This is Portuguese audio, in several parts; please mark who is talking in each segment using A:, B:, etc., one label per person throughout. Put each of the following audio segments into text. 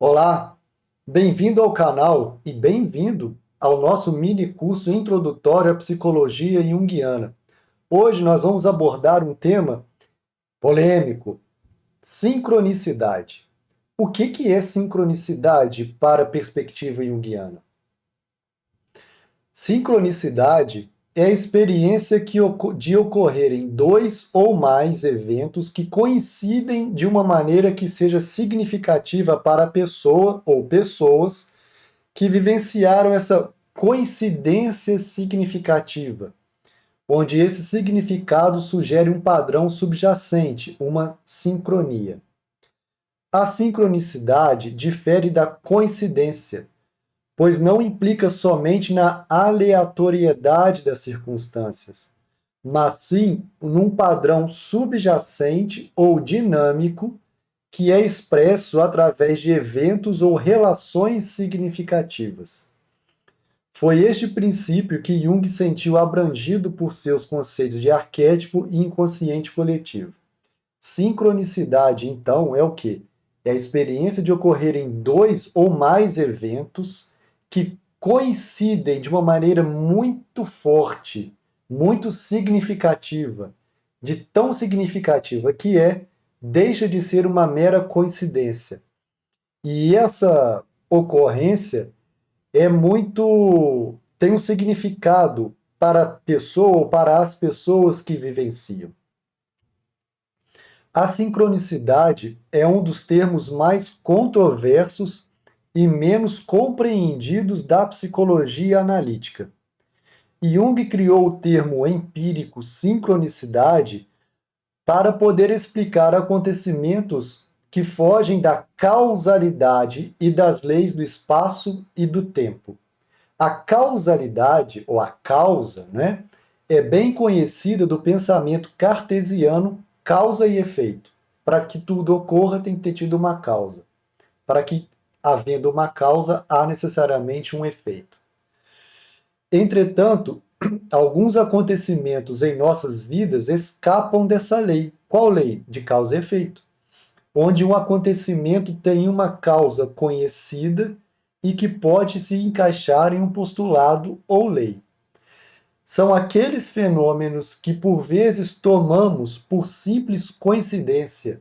A: Olá, bem-vindo ao canal e bem-vindo ao nosso mini curso introdutório à psicologia junguiana. Hoje nós vamos abordar um tema polêmico: sincronicidade. O que é sincronicidade para a perspectiva junguiana? Sincronicidade é a experiência de ocorrerem dois ou mais eventos que coincidem de uma maneira que seja significativa para a pessoa ou pessoas que vivenciaram essa coincidência significativa, onde esse significado sugere um padrão subjacente, uma sincronia. A sincronicidade difere da coincidência, pois não implica somente na aleatoriedade das circunstâncias, mas sim num padrão subjacente ou dinâmico que é expresso através de eventos ou relações significativas. Foi este princípio que Jung sentiu abrangido por seus conceitos de arquétipo e inconsciente coletivo. Sincronicidade, então, é o quê? É a experiência de ocorrerem dois ou mais eventos que coincidem de uma maneira muito forte, muito significativa, de tão significativa que deixa de ser uma mera coincidência. E essa ocorrência tem um significado para a pessoa ou para as pessoas que vivenciam. A sincronicidade é um dos termos mais controversos e menos compreendidos da psicologia analítica. Jung criou o termo empírico sincronicidade para poder explicar acontecimentos que fogem da causalidade e das leis do espaço e do tempo. A causalidade, ou a causa, né, é bem conhecida do pensamento cartesiano causa e efeito. Para que tudo ocorra, tem que ter tido uma causa. Para que, havendo uma causa, há necessariamente um efeito. Entretanto, alguns acontecimentos em nossas vidas escapam dessa lei. Qual lei? De causa e efeito. Onde um acontecimento tem uma causa conhecida e que pode se encaixar em um postulado ou lei. São aqueles fenômenos que por vezes tomamos por simples coincidência,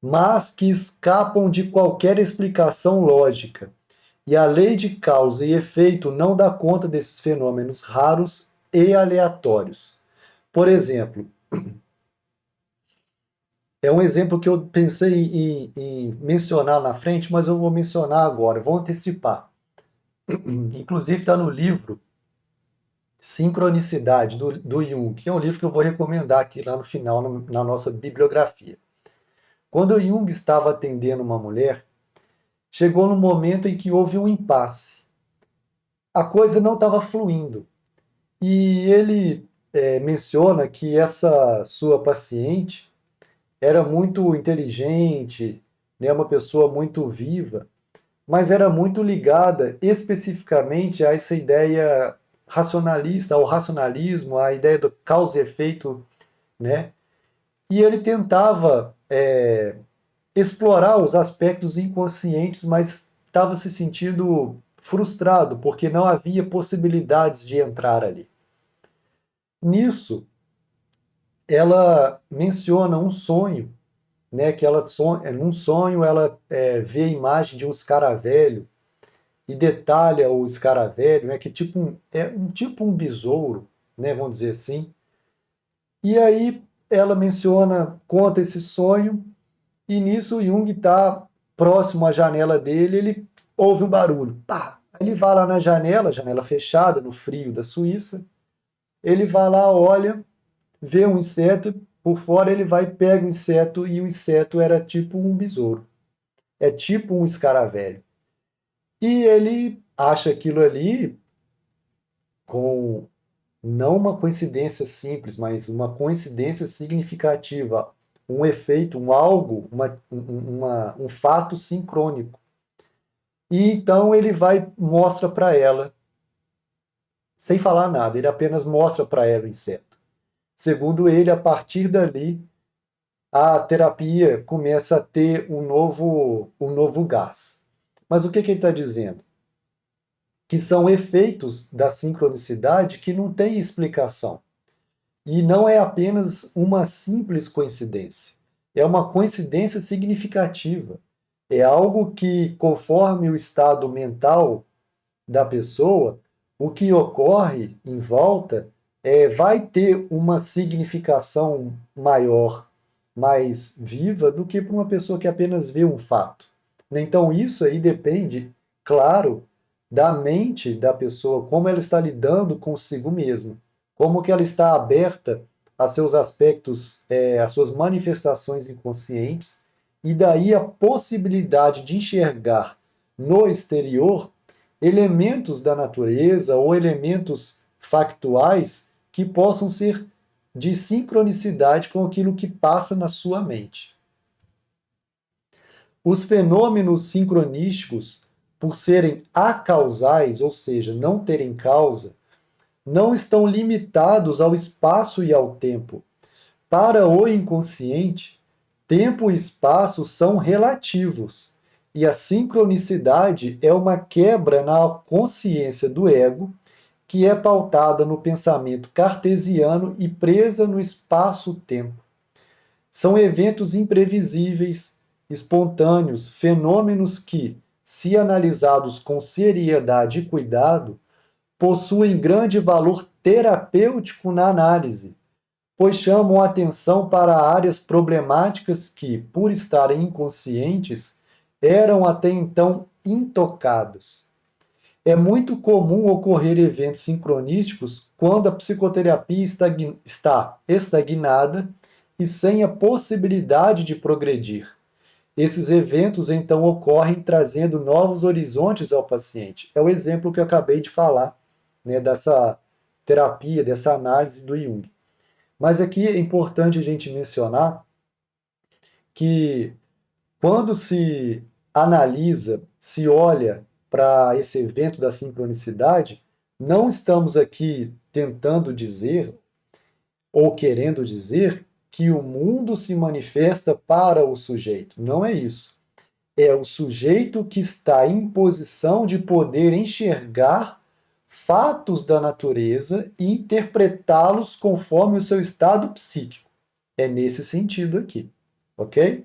A: mas que escapam de qualquer explicação lógica. E a lei de causa e efeito não dá conta desses fenômenos raros e aleatórios. Por exemplo, é um exemplo que eu pensei em mencionar na frente, mas eu vou mencionar agora, vou antecipar. Inclusive está no livro Sincronicidade, do Jung, que é um livro que eu vou recomendar aqui lá no final, na nossa bibliografia. Quando o Jung estava atendendo uma mulher, chegou no momento em que houve um impasse. A coisa não estava fluindo. E ele menciona que essa sua paciente era muito inteligente, né, uma pessoa muito viva, mas era muito ligada especificamente a essa ideia racionalista, ao racionalismo, à ideia do causa e efeito, né? E ele tentava explorar os aspectos inconscientes, mas estava se sentindo frustrado porque não havia possibilidades de entrar ali. Nisso, ela menciona um sonho, né? Que ela num sonho ela vê a imagem de um escaravelho e detalha o escaravelho, né, que tipo um besouro, né, vamos dizer assim. E aí ela conta esse sonho, e nisso o Jung está próximo à janela dele, ele ouve um barulho. Pá! Ele vai lá na janela, janela fechada, no frio da Suíça, ele vai lá, olha, vê um inseto, por fora ele vai, pega o inseto, e o inseto era tipo um besouro. É tipo um escaravelho. E ele acha aquilo ali com não uma coincidência simples, mas uma coincidência significativa, um efeito, um algo, um fato sincrônico. E então ele vai mostra para ela, sem falar nada, ele apenas mostra para ela o inseto. Segundo ele, a partir dali, a terapia começa a ter um novo gás. Mas o que ele está dizendo? Que são efeitos da sincronicidade que não têm explicação. E não é apenas uma simples coincidência. É uma coincidência significativa. É algo que, conforme o estado mental da pessoa, o que ocorre em volta vai ter uma significação maior, mais viva, do que para uma pessoa que apenas vê um fato. Então, isso aí depende, claro, da mente da pessoa, como ela está lidando consigo mesma, como que ela está aberta a seus aspectos, às suas manifestações inconscientes, e daí a possibilidade de enxergar no exterior elementos da natureza ou elementos factuais que possam ser de sincronicidade com aquilo que passa na sua mente. Os fenômenos sincronísticos, por serem acausais, ou seja, não terem causa, não estão limitados ao espaço e ao tempo. Para o inconsciente, tempo e espaço são relativos, e a sincronicidade é uma quebra na consciência do ego, que é pautada no pensamento cartesiano e presa no espaço-tempo. São eventos imprevisíveis, espontâneos, fenômenos que, se analisados com seriedade e cuidado, possuem grande valor terapêutico na análise, pois chamam a atenção para áreas problemáticas que, por estarem inconscientes, eram até então intocados. É muito comum ocorrer eventos sincronísticos quando a psicoterapia está estagnada e sem a possibilidade de progredir. Esses eventos então ocorrem trazendo novos horizontes ao paciente. É o exemplo que eu acabei de falar, né, dessa terapia, dessa análise do Jung. Mas aqui é importante a gente mencionar que quando se analisa, se olha para esse evento da sincronicidade, não estamos aqui tentando dizer ou querendo dizer que o mundo se manifesta para o sujeito. Não é isso. É o sujeito que está em posição de poder enxergar fatos da natureza e interpretá-los conforme o seu estado psíquico. É nesse sentido aqui, ok?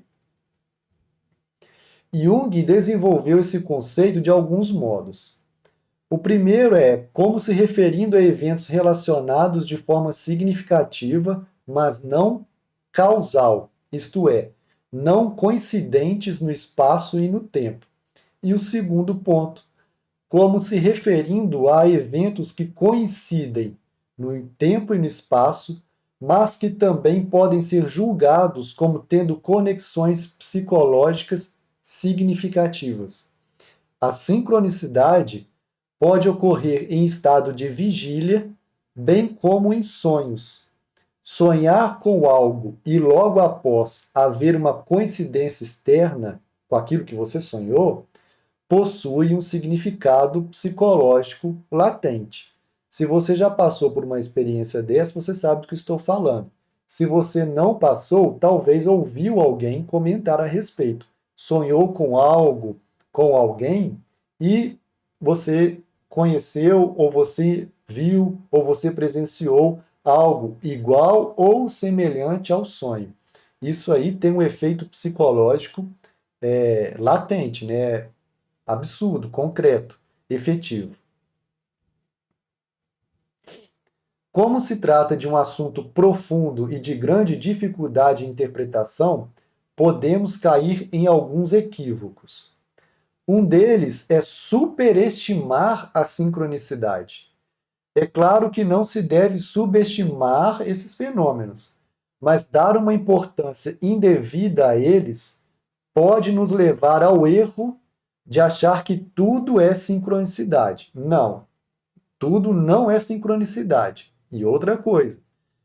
A: Jung desenvolveu esse conceito de alguns modos. O primeiro é como se referindo a eventos relacionados de forma significativa, mas não causal, isto é, não coincidentes no espaço e no tempo. E o segundo ponto, como se referindo a eventos que coincidem no tempo e no espaço, mas que também podem ser julgados como tendo conexões psicológicas significativas. A sincronicidade pode ocorrer em estado de vigília, bem como em sonhos. Sonhar com algo e logo após haver uma coincidência externa com aquilo que você sonhou, possui um significado psicológico latente. Se você já passou por uma experiência dessa, você sabe do que estou falando. Se você não passou, talvez ouviu alguém comentar a respeito. Sonhou com algo, com alguém, e você conheceu, ou você viu, ou você presenciou algo igual ou semelhante ao sonho. Isso aí tem um efeito psicológico latente, né? Absurdo, concreto, efetivo. Como se trata de um assunto profundo e de grande dificuldade de interpretação, podemos cair em alguns equívocos. Um deles é superestimar a sincronicidade. É claro que não se deve subestimar esses fenômenos, mas dar uma importância indevida a eles pode nos levar ao erro de achar que tudo é sincronicidade. Não, tudo não é sincronicidade. E outra coisa,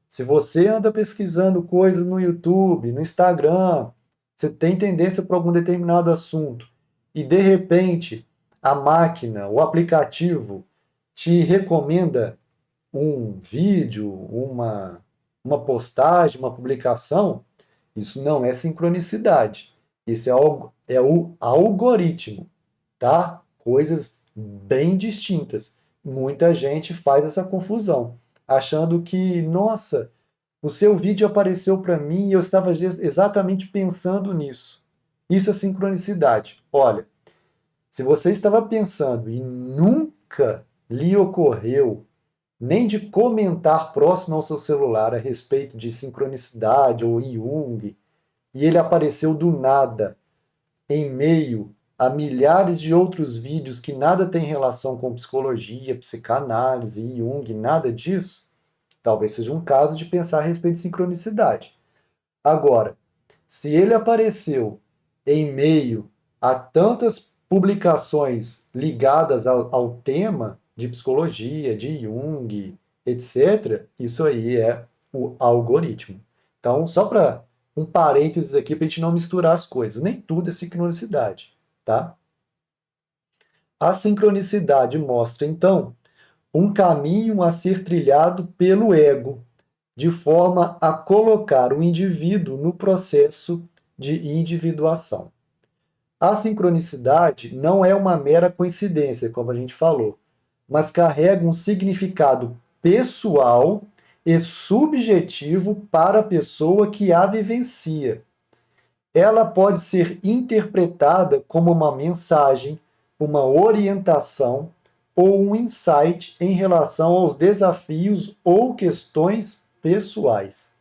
A: se você anda pesquisando coisas no YouTube, no Instagram, você tem tendência para algum determinado assunto, e de repente a máquina, o aplicativo, te recomenda um vídeo, uma postagem, uma publicação, isso não é sincronicidade. Isso é o algoritmo. tá? Coisas bem distintas. Muita gente faz essa confusão, achando que, nossa, o seu vídeo apareceu para mim e eu estava exatamente pensando nisso. Isso é sincronicidade. Olha, se você estava pensando e nunca lhe ocorreu nem de comentar próximo ao seu celular a respeito de sincronicidade ou Jung, e ele apareceu do nada em meio a milhares de outros vídeos que nada tem relação com psicologia, psicanálise, Jung, nada disso, talvez seja um caso de pensar a respeito de sincronicidade. Agora, se ele apareceu em meio a tantas publicações ligadas ao tema de psicologia, de Jung, etc., isso aí é o algoritmo. Então, só para um parênteses aqui para a gente não misturar as coisas. Nem tudo é sincronicidade, tá? A sincronicidade mostra, então, um caminho a ser trilhado pelo ego, de forma a colocar o indivíduo no processo de individuação. A sincronicidade não é uma mera coincidência, como a gente falou, mas carrega um significado pessoal e subjetivo para a pessoa que a vivencia. Ela pode ser interpretada como uma mensagem, uma orientação ou um insight em relação aos desafios ou questões pessoais.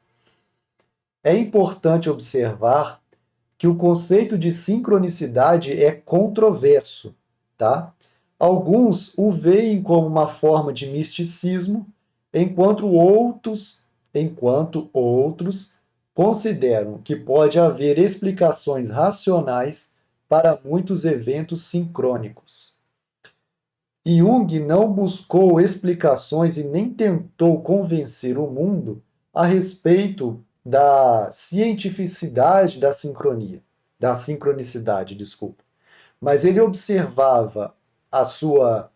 A: É importante observar que o conceito de sincronicidade é controverso, tá? Alguns o veem como uma forma de misticismo, enquanto outros consideram que pode haver explicações racionais para muitos eventos sincrônicos. Jung não buscou explicações e nem tentou convencer o mundo a respeito da cientificidade da sincronicidade, desculpa. Mas ele observava a sua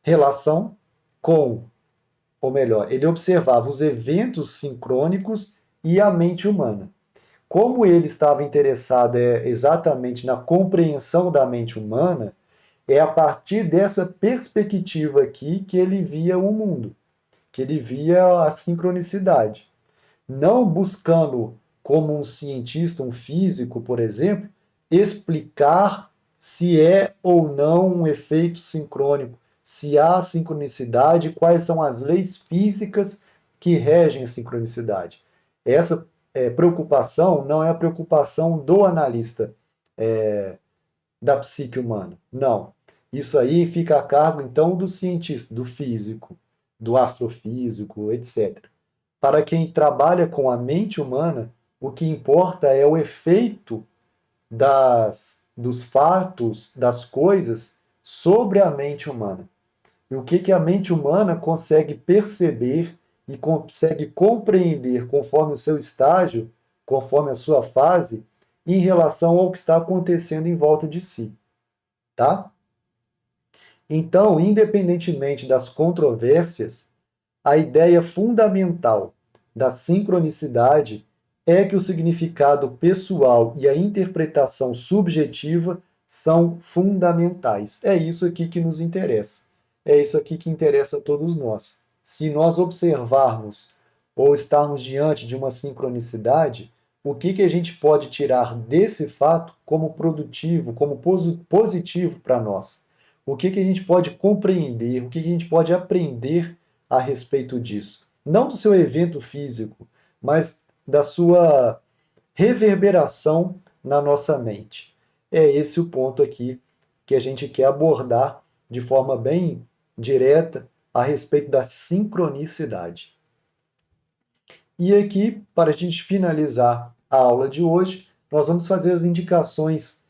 A: relação com, ou melhor, ele observava os eventos sincrônicos e a mente humana. Como ele estava interessado exatamente na compreensão da mente humana, é a partir dessa perspectiva aqui que ele via o mundo, que ele via a sincronicidade. Não buscando, como um cientista, um físico, por exemplo, explicar se é ou não um efeito sincrônico, se há sincronicidade, quais são as leis físicas que regem a sincronicidade. Essa preocupação não é a preocupação do analista da psique humana. Não. Isso aí fica a cargo, então, do cientista, do físico, do astrofísico, etc. Para quem trabalha com a mente humana, o que importa é o efeito dos fatos, das coisas sobre a mente humana. E o que a mente humana consegue perceber e consegue compreender conforme o seu estágio, conforme a sua fase, em relação ao que está acontecendo em volta de si, tá? Então, independentemente das controvérsias, a ideia fundamental da sincronicidade é que o significado pessoal e a interpretação subjetiva são fundamentais. É isso aqui que nos interessa. É isso aqui que interessa a todos nós. Se nós observarmos ou estarmos diante de uma sincronicidade, o que a gente pode tirar desse fato como produtivo, como positivo para nós? O que a gente pode compreender, o que a gente pode aprender a respeito disso? Não do seu evento físico, mas da sua reverberação na nossa mente. É esse o ponto aqui que a gente quer abordar de forma bem direta a respeito da sincronicidade. E aqui, para a gente finalizar a aula de hoje, nós vamos fazer as indicações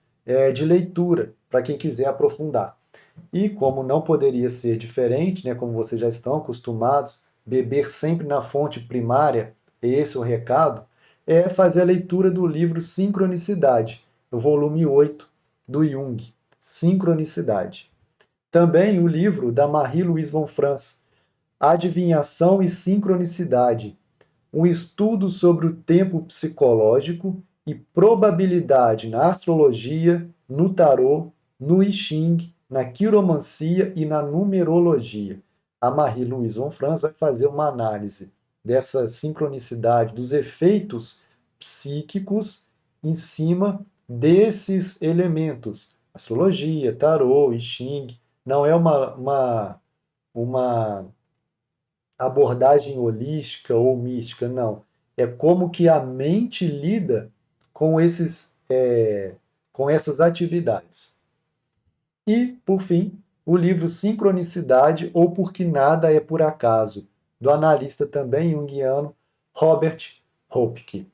A: de leitura para quem quiser aprofundar. E como não poderia ser diferente, né, como vocês já estão acostumados, beber sempre na fonte primária, esse é o recado, é fazer a leitura do livro Sincronicidade, o volume 8 do Jung, Sincronicidade. Também o livro da Marie-Louise von Franz, Adivinhação e Sincronicidade, um estudo sobre o tempo psicológico e probabilidade na astrologia, no tarô, no I Ching, na quiromancia e na numerologia. A Marie-Louise Onfrance vai fazer uma análise dessa sincronicidade, dos efeitos psíquicos em cima desses elementos. Astrologia, tarô, I Ching. Não é uma abordagem holística ou mística, não. É como que a mente lida com com essas atividades. E, por fim, o livro Sincronicidade ou Porque Nada é por Acaso, do analista também junguiano Robert Hopke.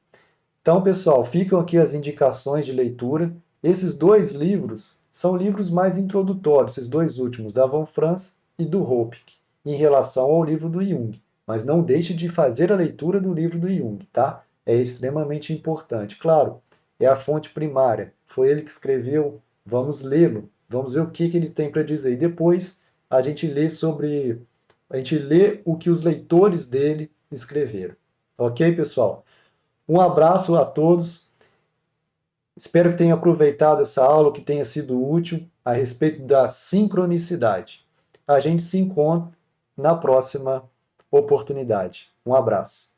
A: Então, pessoal, ficam aqui as indicações de leitura. Esses dois livros são livros mais introdutórios, esses dois últimos, da Von Franz e do Hopke, em relação ao livro do Jung. Mas não deixe de fazer a leitura do livro do Jung, tá? É extremamente importante. Claro, é a fonte primária, foi ele que escreveu, vamos lê-lo, vamos ver o que ele tem para dizer. E depois a gente lê o que os leitores dele escreveram. Ok, pessoal? Um abraço a todos. Espero que tenham aproveitado essa aula, que tenha sido útil a respeito da sincronicidade. A gente se encontra na próxima oportunidade. Um abraço.